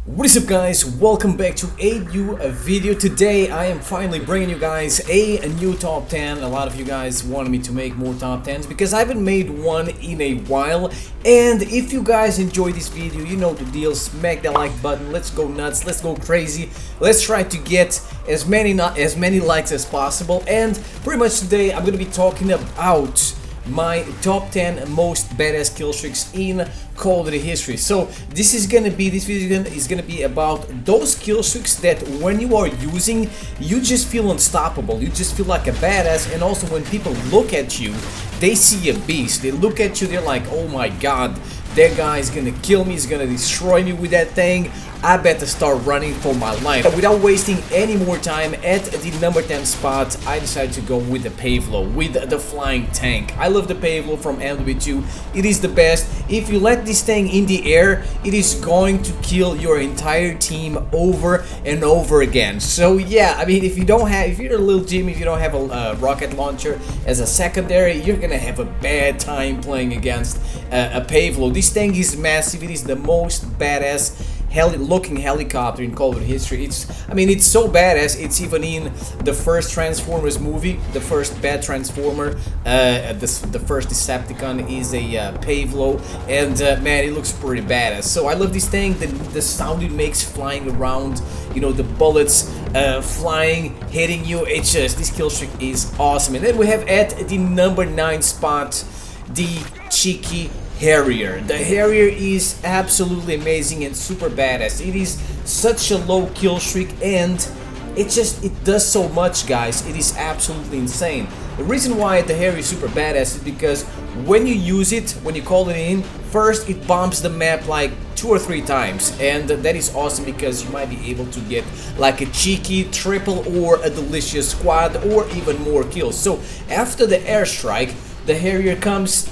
What is up, guys? Welcome back to a new video. Today I am finally bringing you guys a new top 10. A lot of you guys wanted me to make more top 10s because I haven't made one in a while. And if you guys enjoy this video, you know the deal. Smack that like button. Let's go nuts. Let's go crazy. Let's try to get as many likes as possible. And pretty much today I'm gonna be talking about my top 10 most badass kill streaks in Call of Duty history. So this video is gonna be about those kill streaks that when you are using, you just feel unstoppable. You just feel like a badass, and also when people look at you, they see a beast. They look at you, they're like, oh my god, that guy is gonna kill me, he's gonna destroy me with that thing. I better start running for my life. Without wasting any more time, at the number 10 spot, I decided to go with the Pavlo, with the flying tank. I love the Pavlo from MW2. It is the best. If you let this thing in the air, it is going to kill your entire team over and over again. So yeah, I mean, if you're a little Jimmy, if you don't have a rocket launcher as a secondary, you're gonna have a bad time playing against a Pavlo. This thing is massive. It is the most badass looking helicopter in Call of Duty history. It's so badass. It's even in the first Transformers movie, the first bad Transformer. The first Decepticon is a Pavlo, and man, it looks pretty badass. So I love this thing. The sound it makes flying around, you know, the bullets flying, hitting you. It's just, this kill streak is awesome. And then we have at the number 9 spot the cheeky Harrier. The Harrier is absolutely amazing and super badass. It is such a low kill streak, and it does so much, guys. It is absolutely insane. The reason why the Harrier is super badass is because when you use it, when you call it in, first it bombs the map like 2 or 3 times, and that is awesome because you might be able to get like a cheeky triple or a delicious squad or even more kills. So after the airstrike, the Harrier comes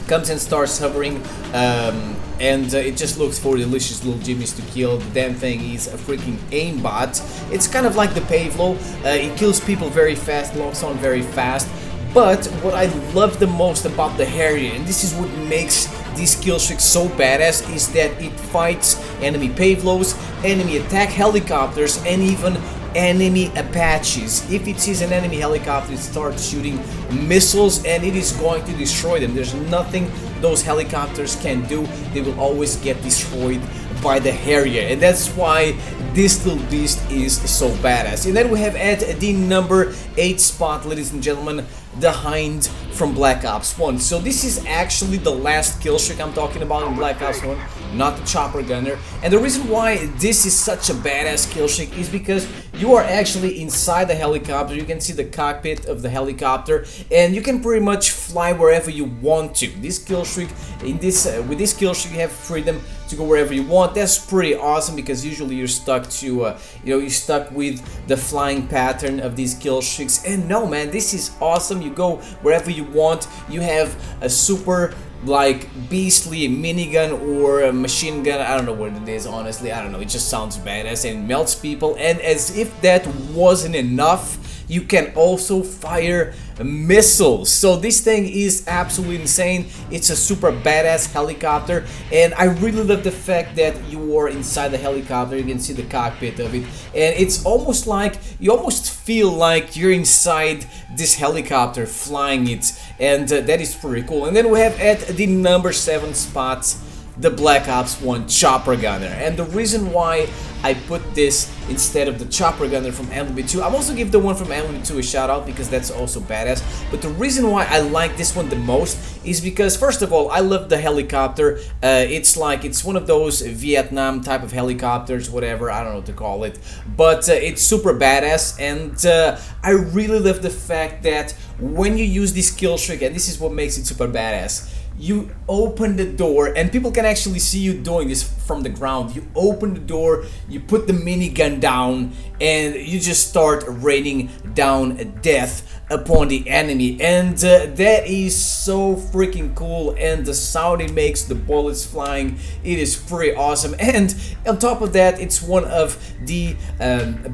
and starts hovering, and it just looks for delicious little jimmies to kill. The damn thing is a freaking aimbot. It's kind of like the Pavlo. It kills people very fast, locks on very fast. But what I love the most about the Harrier, and this is what makes this kill streak so badass, is that it fights enemy Pavlos, enemy attack helicopters, and even enemy Apaches. If it sees an enemy helicopter, it starts shooting missiles and it is going to destroy them. There's nothing those helicopters can do. They will always get destroyed by the Harrier, and that's why this little beast is so badass. And then we have at the number 8 spot, ladies and gentlemen, the Hind from Black Ops 1. So this is actually the last kill streak I'm talking about in Black Ops 1, not the chopper gunner. And the reason why this is such a badass kill streak is because you are actually inside the helicopter. You can see the cockpit of the helicopter, and you can pretty much fly wherever you want to. This kill streak, with this kill streak, you have freedom to go wherever you want. That's pretty awesome because usually you're stuck to, you're stuck with the flying pattern of these kill streaks. And no, man, this is awesome. You go wherever you want. You have a super like beastly minigun or a machine gun. I don't know what it is, honestly. I don't know. It just sounds badass and melts people. And as if that wasn't enough, you can also fire missiles. So this thing is absolutely insane. It's a super badass helicopter, and I really love the fact that you are inside the helicopter. You can see the cockpit of it, and it's almost like you almost feel like you're inside this helicopter flying it, and that is pretty cool. And then we have at the number 7 spot the Black Ops 1 chopper gunner. And the reason why I put this instead of the chopper gunner from MW2, I'm also give the one from MW2 a shout out because that's also badass. But the reason why I like this one the most is because, first of all, I love the helicopter. It's one of those Vietnam type of helicopters, whatever, I don't know what to call it, but it's super badass. And I really love the fact that when you use this kill streak, and this is what makes it super badass, you open the door, and people can actually see you doing this from the ground. You open the door, you put the minigun down, and you just start raining down death upon the enemy, and that is so freaking cool. And the sound it makes, the bullets flying, it is pretty awesome. And on top of that, it's one of the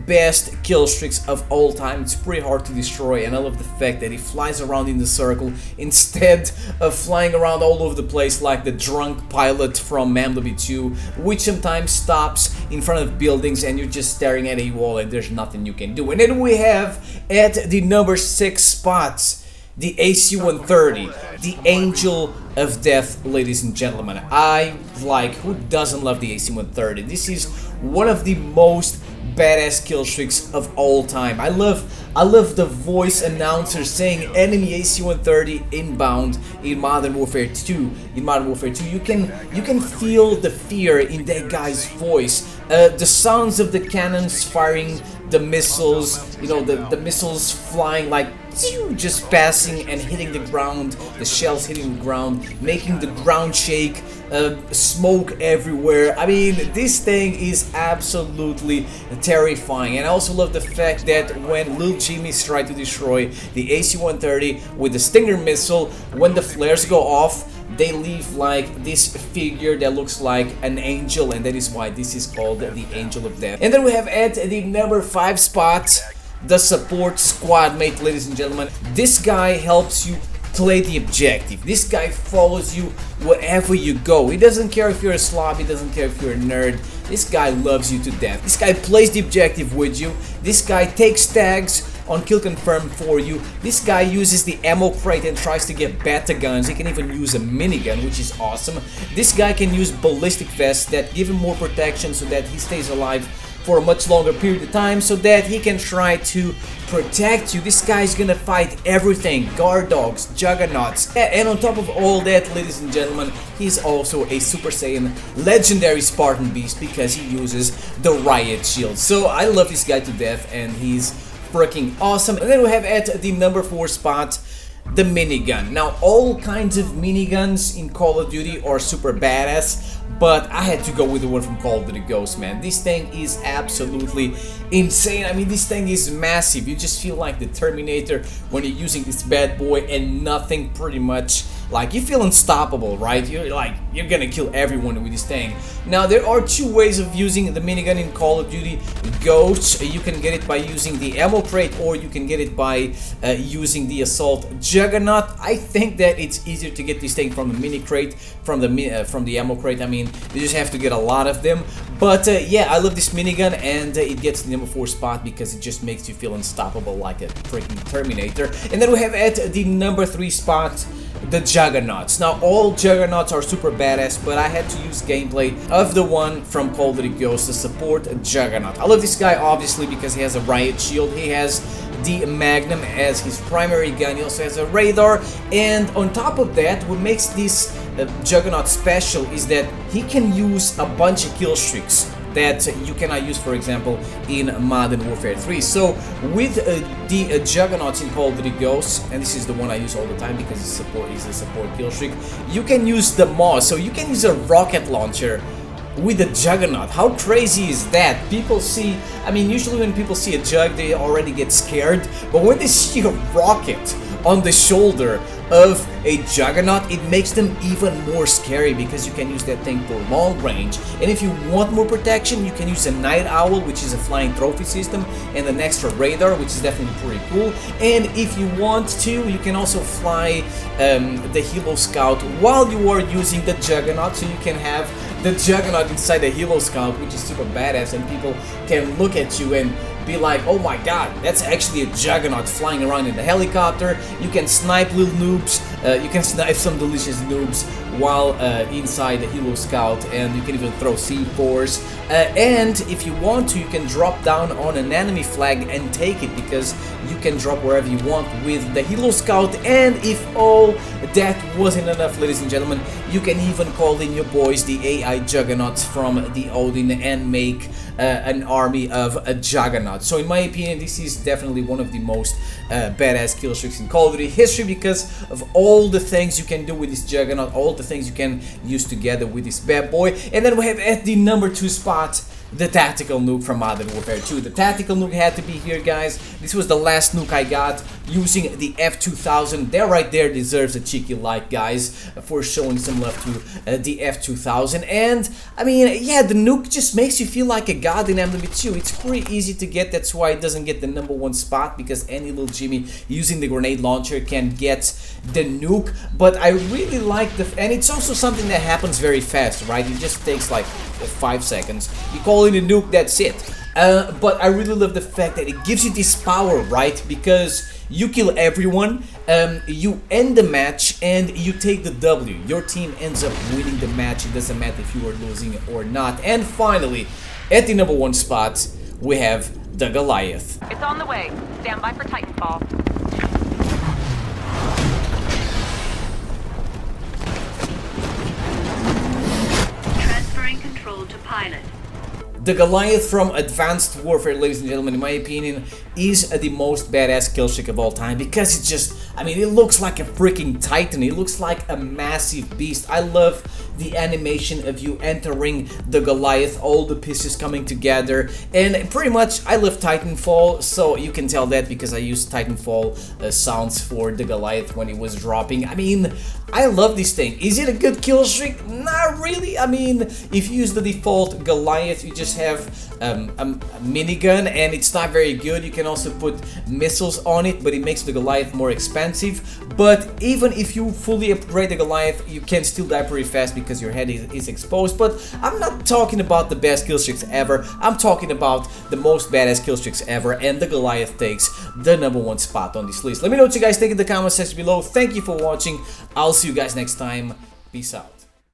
best kill streaks of all time. It's pretty hard to destroy, and I love the fact that it flies around in the circle instead of flying around all over the place like the drunk pilot from MW2. which sometimes stops in front of buildings and you're just staring at a wall and there's nothing you can do. And then we have at the number 6 spot the AC-130, the Angel of Death, ladies and gentlemen. Who doesn't love the AC-130? This is one of the most badass kill streaks of all time. I love the voice announcer saying enemy AC-130 inbound in Modern Warfare 2. In Modern Warfare 2, you can feel the fear in that guy's voice. The sounds of the cannons firing the missiles, you know, the missiles flying like just passing and hitting the ground, the shells hitting the ground, making the ground shake, smoke everywhere. I mean, this thing is absolutely terrifying. And I also love the fact that when Lil Jimmy's try to destroy the AC-130 with the Stinger missile, when the flares go off, they leave like this figure that looks like an angel, and that is why this is called the Angel of Death. And then we have at the number 5 spot the support squad mate, ladies and gentlemen. This guy helps you play the objective. This guy follows you wherever you go. He doesn't care if you're a slob, he doesn't care if you're a nerd. This guy loves you to death. This guy plays the objective with you. This guy takes tags on kill confirm for you. This guy uses the ammo crate and tries to get beta guns. He can even use a minigun, which is awesome. This guy can use ballistic vests that give him more protection so that he stays alive for a much longer period of time, so that he can try to protect you. This guy's gonna fight everything, guard dogs, juggernauts, and on top of all that, ladies and gentlemen, he's also a Super Saiyan legendary Spartan beast because he uses the riot shield. So I love this guy to death, and he's freaking awesome. And then we have at the number 4 spot the minigun. Now, all kinds of miniguns in Call of Duty are super badass, but I had to go with the one from Call of Duty Ghosts, man. This thing is absolutely insane. I mean, this thing is massive. You just feel like the Terminator when you're using this bad boy, and nothing pretty much, like, you feel unstoppable, right? You're gonna kill everyone with this thing. Now, there are 2 ways of using the minigun in Call of Duty Ghosts. You can get it by using the ammo crate, or you can get it by using the assault juggernaut. I think that it's easier to get this thing from the mini crate, from the ammo crate. I mean, you just have to get a lot of them. But yeah, I love this minigun, and it gets the number 4 spot because it just makes you feel unstoppable like a freaking Terminator. And then we have at the number 3 spot the Juggernauts. Now, all Juggernauts are super badass, but I had to use gameplay of the one from Call of Duty Ghosts to support Juggernaut. I love this guy obviously because he has a riot shield. He has the Magnum as his primary gun. He also has a radar, and on top of that, what makes this Juggernaut special is that he can use a bunch of kill streaks that you cannot use, for example, in Modern Warfare 3. So with the Juggernauts in Call of Duty Ghosts, and this is the one I use all the time because it's a support kill streak, you can use the Moss, so you can use a rocket launcher with the Juggernaut. How crazy is that? People see, I mean, usually when people see a Jug, they already get scared, but when they see a rocket on the shoulder of a Juggernaut, it makes them even more scary because you can use that thing for long range. And if you want more protection, you can use a Night Owl, which is a flying trophy system, and an extra radar, which is definitely pretty cool. And if you want to, you can also fly the Helo Scout while you are using the Juggernaut, so you can have the Juggernaut inside the Helo Scout, which is super badass, and people can look at you and be like, oh my god, that's actually a Juggernaut flying around in the helicopter. You can snipe little noobs, you can snipe some delicious noobs while inside the Helo Scout, and you can even throw C4s. And if you want to, you can drop down on an enemy flag and take it, because you can drop wherever you want with the Helo Scout. And if all that wasn't enough, ladies and gentlemen, you can even call in your boys, the AI Juggernauts from the Odin, and make an army of Juggernauts. So in my opinion, this is definitely one of the most badass kill streaks in Call of Duty history because of all the things you can do with this Juggernaut, all the things you can use together with this bad boy. And then we have at the number 2 spot the Tactical Nuke from Modern Warfare 2. The Tactical Nuke had to be here, guys. This was the last nuke I got. using the F2000. That right there deserves a cheeky like, guys, for showing some love to the F2000. And I mean, yeah, the nuke just makes you feel like a god in MW2. It's pretty easy to get, that's why it doesn't get the #1 spot, because any little Jimmy using the grenade launcher can get the nuke. But I really like and it's also something that happens very fast, right? It just takes like 5 seconds. You call in a nuke, that's it. But I really love the fact that it gives you this power, right? Because you kill everyone, you end the match, and you take the W. Your team ends up winning the match. It doesn't matter if you are losing or not. And finally, at the #1 spot, we have the Goliath. It's on the way. Stand by for Titanfall. Transferring control to pilot. The Goliath from Advanced Warfare, ladies and gentlemen, in my opinion, is the most badass kill streak of all time, because it's just, I mean, it looks like a freaking titan. It looks like a massive beast. I love the animation of you entering the Goliath, all the pieces coming together, and pretty much I love Titanfall, so you can tell that because I used Titanfall sounds for the Goliath when it was dropping. I mean, I love this thing. Is it a good kill streak? Not really. I mean, if you use the default Goliath, you just have a minigun, and it's not very good. You can also put missiles on it, but it makes the Goliath more expensive. But even if you fully upgrade the Goliath, you can still die pretty fast because your head is exposed. But I'm not talking about the best kill streaks ever. I'm talking about the most badass kill streaks ever, and the Goliath takes the #1 spot on this list. Let me know what you guys think in the comment section below. Thank you for watching. I'll see you guys next time. Peace out.